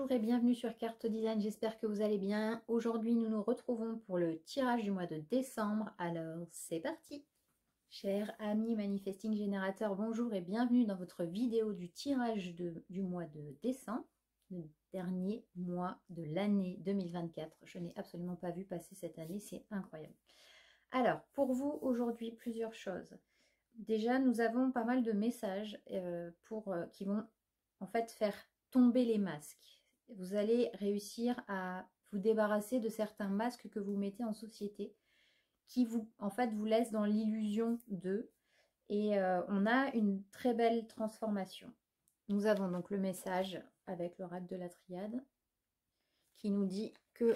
Bonjour et bienvenue sur Carte Design, j'espère que vous allez bien. Aujourd'hui, nous nous retrouvons pour le tirage du mois de décembre. Alors, c'est parti! Chers amis Manifesting Générateurs, bonjour et bienvenue dans votre vidéo du tirage du mois de décembre, le dernier mois de l'année 2024. Je n'ai absolument pas vu passer cette année, c'est incroyable. Alors, pour vous, aujourd'hui, plusieurs choses. Déjà, nous avons pas mal de messages qui vont en fait faire tomber les masques. Vous allez réussir à vous débarrasser de certains masques que vous mettez en société qui en fait vous laissent dans l'illusion d'eux. Et on a une très belle transformation. Nous avons donc le message avec l'oracle de la triade qui nous dit que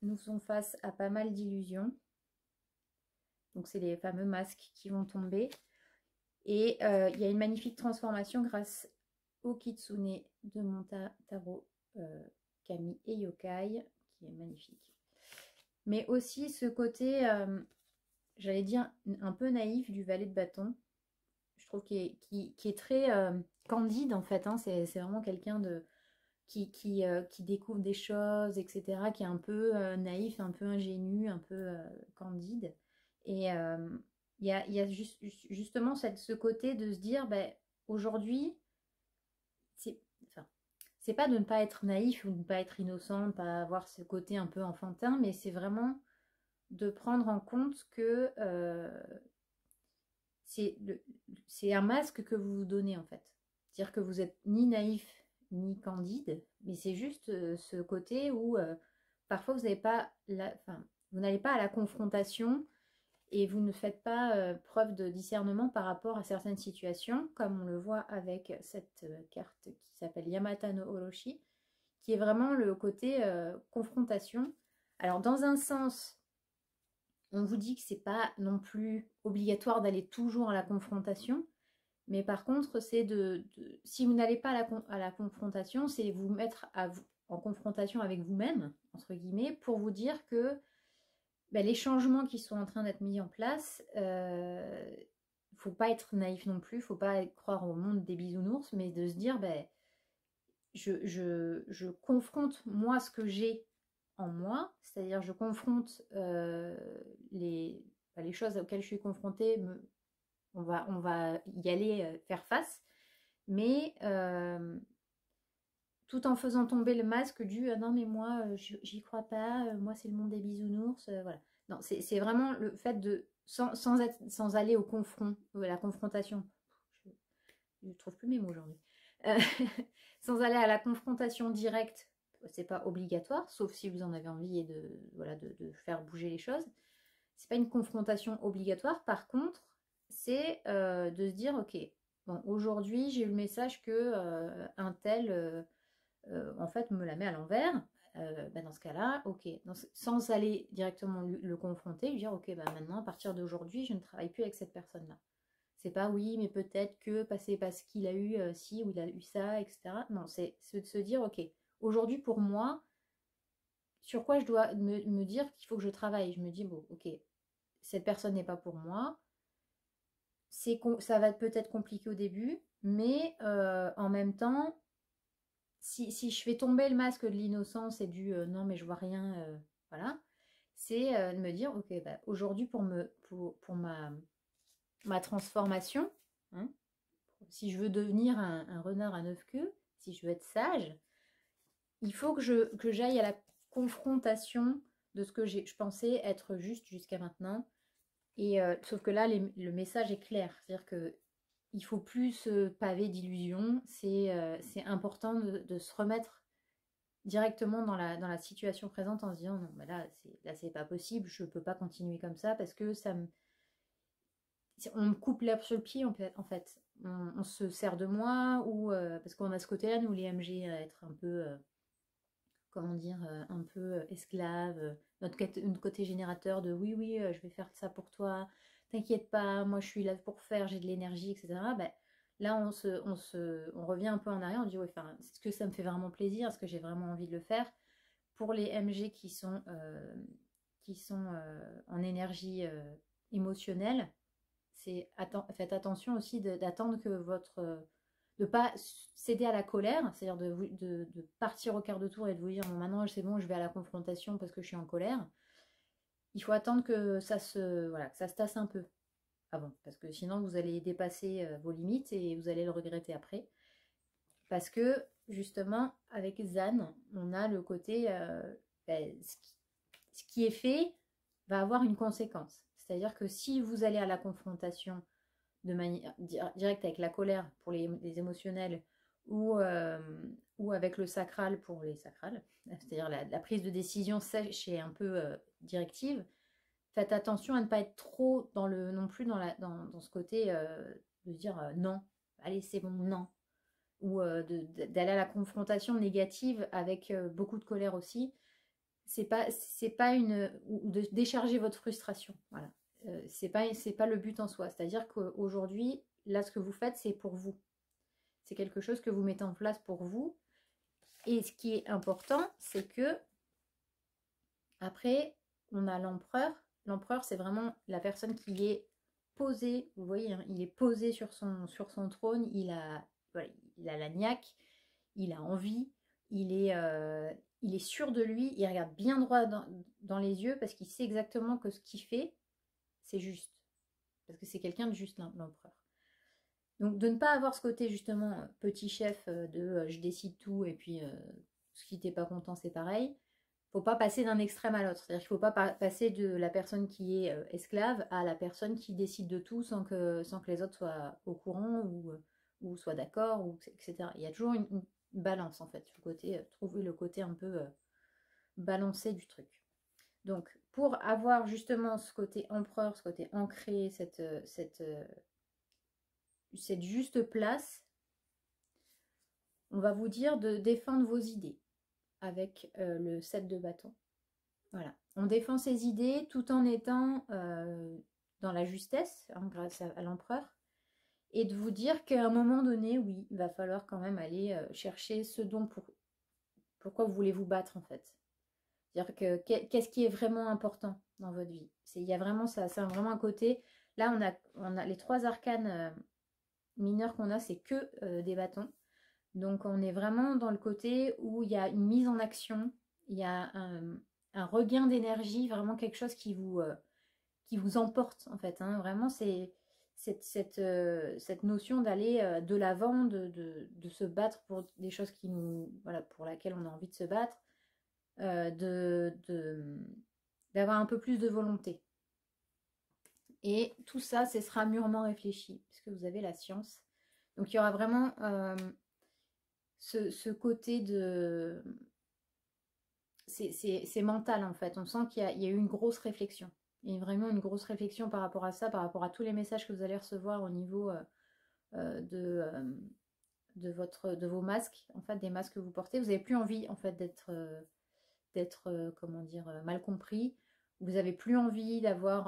nous faisons face à pas mal d'illusions. Donc c'est les fameux masques qui vont tomber. Et il y a une magnifique transformation grâce au Kitsune de mon tarot Kami et Yokai, qui est magnifique. Mais aussi ce côté, j'allais dire, un peu naïf du valet de bâton. Je trouve qui est très candide en fait. Hein. C'est vraiment quelqu'un qui découvre des choses, etc. Qui est un peu naïf, un peu ingénu, un peu candide. Et il y a justement ce côté de se dire, ben, aujourd'hui, c'est pas de ne pas être naïf ou de ne pas être innocent, de ne pas avoir ce côté un peu enfantin, mais c'est vraiment de prendre en compte que c'est un masque que vous vous donnez en fait. C'est-à-dire que vous êtes ni naïf ni candide, mais c'est juste ce côté où parfois vous n'avez pas vous n'allez pas à la confrontation et vous ne faites pas preuve de discernement par rapport à certaines situations, comme on le voit avec cette carte qui s'appelle Yamata no Orochi, qui est vraiment le côté confrontation. Alors dans un sens, on vous dit que c'est pas non plus obligatoire d'aller toujours à la confrontation, mais par contre, c'est si vous n'allez pas à la confrontation, c'est vous mettre en confrontation avec vous-même, entre guillemets, pour vous dire que ben, les changements qui sont en train d'être mis en place, faut pas être naïf non plus, faut pas croire au monde des bisounours, mais de se dire, ben, je confronte moi ce que j'ai en moi, c'est-à-dire je confronte les choses auxquelles je suis confrontée, on va y aller faire face, mais tout en faisant tomber le masque du non mais moi j'y crois pas, moi c'est le monde des bisounours, voilà. Non, c'est vraiment le fait de sans aller au la confrontation. Je trouve plus mes mots aujourd'hui. Sans aller à la confrontation directe, c'est pas obligatoire, sauf si vous en avez envie et de faire bouger les choses. C'est pas une confrontation obligatoire. Par contre, c'est de se dire ok, bon aujourd'hui j'ai eu le message que un tel en fait me la met à l'envers. Ben dans ce cas-là, ok, sans aller directement le confronter, lui dire ok, ben maintenant à partir d'aujourd'hui je ne travaille plus avec cette personne-là. C'est pas oui, mais peut-être que passer parce qu'il a eu ci ou il a eu ça, etc. Non, c'est de se dire ok, aujourd'hui pour moi, sur quoi je dois me dire qu'il faut que je travaille. Je me dis bon, ok, cette personne n'est pas pour moi. Ça va peut-être compliqué au début, mais en même temps, si je fais tomber le masque de l'innocence et du non mais je vois rien, voilà, c'est de me dire ok, bah, aujourd'hui pour ma transformation, hein, si je veux devenir un renard à 9 queues, si je veux être sage, il faut que j'aille à la confrontation de ce que je pensais être juste jusqu'à maintenant. Et sauf que là, le message est clair. C'est-à-dire que il faut plus se paver d'illusions. C'est important de se remettre directement dans la situation présente en se disant non, mais là c'est pas possible, je peux pas continuer comme ça parce que on me coupe l'herbe sur le pied en fait. On se sert de moi ou parce qu'on a ce côté-là, nous les MG, à être un peu comment dire, un peu esclave, notre côté générateur de oui, oui, je vais faire ça pour toi, t'inquiète pas, moi je suis là pour faire, j'ai de l'énergie, etc. Ben, là, on revient un peu en arrière, on dit, ouais, est-ce que ça me fait vraiment plaisir, est-ce que j'ai vraiment envie de le faire? Pour les MG qui sont en énergie émotionnelle, faites attention aussi d'attendre que de pas céder à la colère, c'est-à-dire de partir au quart de tour et de vous dire bon, maintenant c'est bon, je vais à la confrontation parce que je suis en colère. Il faut attendre que ça se, voilà, que ça se tasse un peu avant, parce que sinon vous allez dépasser vos limites et vous allez le regretter après. Parce que justement, avec Zan, on a le côté ben, ce qui est fait va avoir une conséquence. C'est-à-dire que si vous allez à la confrontation de manière directe avec la colère pour les émotionnels ou avec le sacral pour les sacrales, c'est-à-dire la prise de décision sèche et un peu directive, faites attention à ne pas être trop dans le non plus dans ce côté de dire non, allez c'est bon, non, ou d'aller à la confrontation négative avec beaucoup de colère aussi. C'est pas une ou de décharger votre frustration, voilà. C'est pas le but en soi. C'est-à-dire qu'aujourd'hui, là, ce que vous faites, c'est pour vous. C'est quelque chose que vous mettez en place pour vous. Et ce qui est important, c'est que après, on a l'empereur. L'empereur, c'est vraiment la personne qui est posée. Vous voyez, hein, il est posé sur son trône. Voilà, il a la niaque. Il a envie. Il est sûr de lui. Il regarde bien droit dans les yeux parce qu'il sait exactement que ce qu'il fait, c'est juste. Parce que c'est quelqu'un de juste, l'empereur. Donc de ne pas avoir ce côté justement petit chef de je décide tout et puis si t'es pas content c'est pareil. Faut pas passer d'un extrême à l'autre. C'est-à-dire qu'il faut pas passer de la personne qui est esclave à la personne qui décide de tout sans que les autres soient au courant ou soient d'accord, etc. Il y a toujours une balance en fait, trouver le côté un peu balancé du truc. Donc, pour avoir justement ce côté empereur, ce côté ancré, cette juste place, on va vous dire de défendre vos idées avec le 7 de bâton. Voilà. On défend ses idées tout en étant dans la justesse, hein, grâce à l'empereur, et de vous dire qu'à un moment donné, oui, il va falloir quand même aller chercher ce dont pourquoi vous voulez vous battre en fait. C'est-à-dire que qu'est-ce qui est vraiment important dans votre vie. Il y a vraiment ça, c'est vraiment un côté. Là, on a les 3 arcanes mineurs qu'on a, c'est que des bâtons. Donc, on est vraiment dans le côté où il y a une mise en action, il y a un regain d'énergie, vraiment quelque chose qui vous emporte en fait. Hein. Vraiment, c'est cette notion d'aller de l'avant, de se battre pour des choses voilà, pour lesquelles on a envie de se battre. D'avoir un peu plus de volonté. Et tout ça, ce sera mûrement réfléchi, puisque vous avez la science. Donc il y aura vraiment ce côté de... C'est mental en fait. On sent qu'il y a eu une grosse réflexion. Il y a vraiment une grosse réflexion par rapport à ça, par rapport à tous les messages que vous allez recevoir au niveau de vos masques, en fait, des masques que vous portez. Vous n'avez plus envie en fait d'être comment dire, mal compris. Vous n'avez plus envie d'avoir,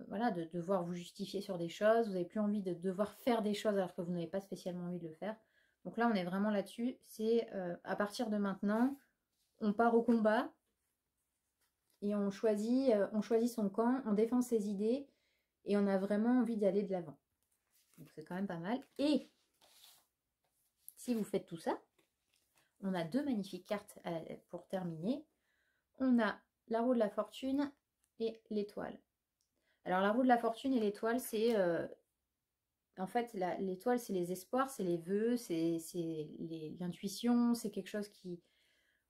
voilà, de devoir vous justifier sur des choses. Vous n'avez plus envie de devoir faire des choses alors que vous n'avez pas spécialement envie de le faire. Donc là, on est vraiment là-dessus. C'est à partir de maintenant, on part au combat et on choisit son camp, on défend ses idées et on a vraiment envie d'aller de l'avant. Donc c'est quand même pas mal. Et si vous faites tout ça, on a 2 magnifiques cartes pour terminer. On a la roue de la fortune et l'étoile. Alors la roue de la fortune et l'étoile, c'est... en fait, l'étoile, c'est les espoirs, c'est les vœux, c'est l'intuition, c'est quelque chose qui...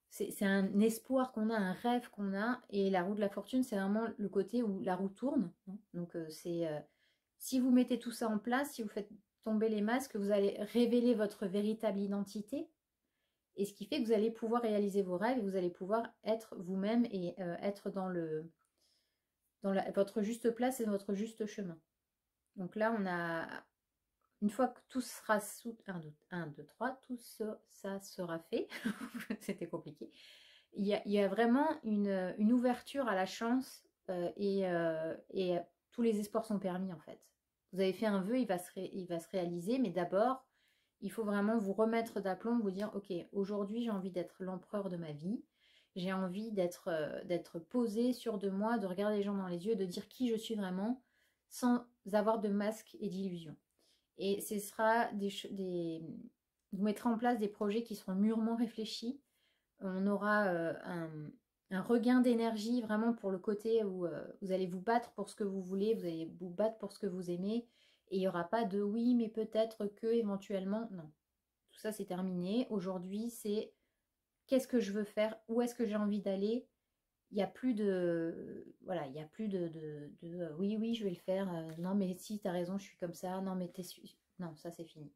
C'est un espoir qu'on a, un rêve qu'on a. Et la roue de la fortune, c'est vraiment le côté où la roue tourne. Hein. Donc si vous mettez tout ça en place, si vous faites tomber les masques, vous allez révéler votre véritable identité. Et ce qui fait que vous allez pouvoir réaliser vos rêves et vous allez pouvoir être vous-même et être dans votre juste place et votre juste chemin. Donc là, on a, une fois que tout sera sous 1, 2, 3, tout ça sera fait. C'était compliqué. Il y a vraiment une ouverture à la chance et tous les espoirs sont permis en fait. Vous avez fait un vœu, il va se réaliser, mais d'abord, il faut vraiment vous remettre d'aplomb, vous dire, ok, aujourd'hui j'ai envie d'être l'empereur de ma vie, j'ai envie d'être posé, sûr de moi, de regarder les gens dans les yeux, de dire qui je suis vraiment, sans avoir de masque et d'illusion. Et ce sera vous mettrez en place des projets qui seront mûrement réfléchis. On aura un regain d'énergie vraiment pour le côté où vous allez vous battre pour ce que vous voulez, vous allez vous battre pour ce que vous aimez. Et il n'y aura pas de oui, mais peut-être que éventuellement. Non, tout ça c'est terminé. Aujourd'hui, c'est qu'est-ce que je veux faire, où est-ce que j'ai envie d'aller. Il n'y a plus de. Voilà, il n'y a plus de oui, oui, je vais le faire. Non, mais si, tu as raison, je suis comme ça. Non, mais non, ça c'est fini.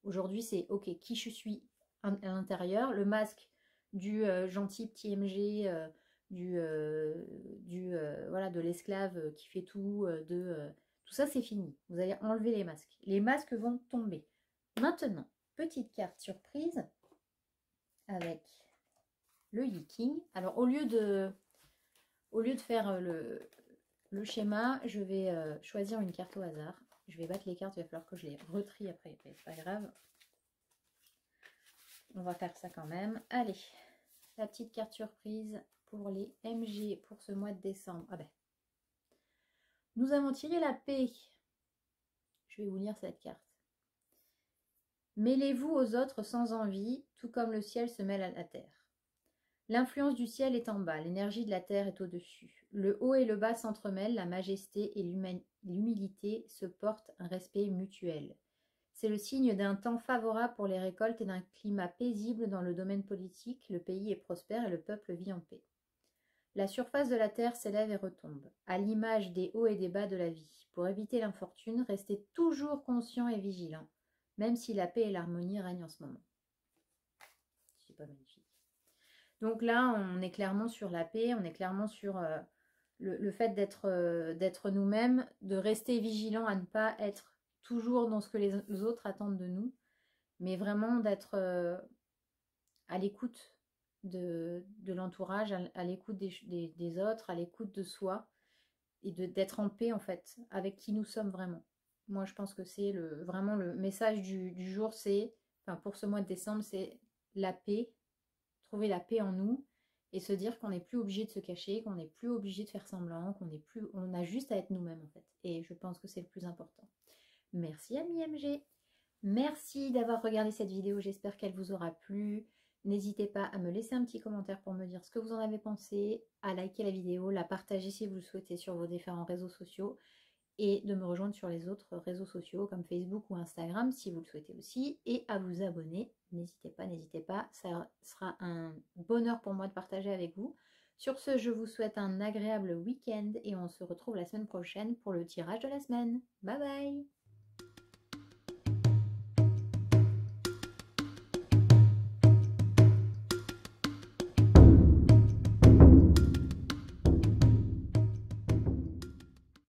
Aujourd'hui, c'est ok, qui je suis à l'intérieur. Le masque du gentil petit MG, voilà, de l'esclave qui fait tout, tout ça, c'est fini. Vous allez enlever les masques. Les masques vont tomber. Maintenant, petite carte surprise avec le Yiking. Alors, au lieu de faire le schéma, je vais choisir une carte au hasard. Je vais battre les cartes, il va falloir que je les retrie après, mais c'est pas grave. On va faire ça quand même. Allez, la petite carte surprise pour les MG pour ce mois de décembre. Ah ben, nous avons tiré la paix. Je vais vous lire cette carte. Mêlez-vous aux autres sans envie, tout comme le ciel se mêle à la terre. L'influence du ciel est en bas, l'énergie de la terre est au-dessus. Le haut et le bas s'entremêlent, la majesté et l'humilité se portent un respect mutuel. C'est le signe d'un temps favorable pour les récoltes et d'un climat paisible dans le domaine politique. Le pays est prospère et le peuple vit en paix. La surface de la terre s'élève et retombe, à l'image des hauts et des bas de la vie. Pour éviter l'infortune, restez toujours conscient et vigilant, même si la paix et l'harmonie règnent en ce moment. C'est pas magnifique. Donc là, on est clairement sur la paix, on est clairement sur le fait d'être nous-mêmes, de rester vigilant à ne pas être toujours dans ce que les autres attendent de nous, mais vraiment d'être à l'écoute de l'entourage, à l'écoute des autres, à l'écoute de soi, et d'être en paix en fait, avec qui nous sommes vraiment. Moi, je pense que c'est vraiment le message du jour, c'est, enfin pour ce mois de décembre, c'est la paix, trouver la paix en nous, et se dire qu'on n'est plus obligé de se cacher, qu'on n'est plus obligé de faire semblant, on a juste à être nous-mêmes en fait. Et je pense que c'est le plus important. Merci ami MG. Merci d'avoir regardé cette vidéo, j'espère qu'elle vous aura plu. N'hésitez pas à me laisser un petit commentaire pour me dire ce que vous en avez pensé, à liker la vidéo, la partager si vous le souhaitez sur vos différents réseaux sociaux et de me rejoindre sur les autres réseaux sociaux comme Facebook ou Instagram si vous le souhaitez aussi et à vous abonner. N'hésitez pas, ça sera un bonheur pour moi de partager avec vous. Sur ce, je vous souhaite un agréable week-end et on se retrouve la semaine prochaine pour le tirage de la semaine. Bye bye!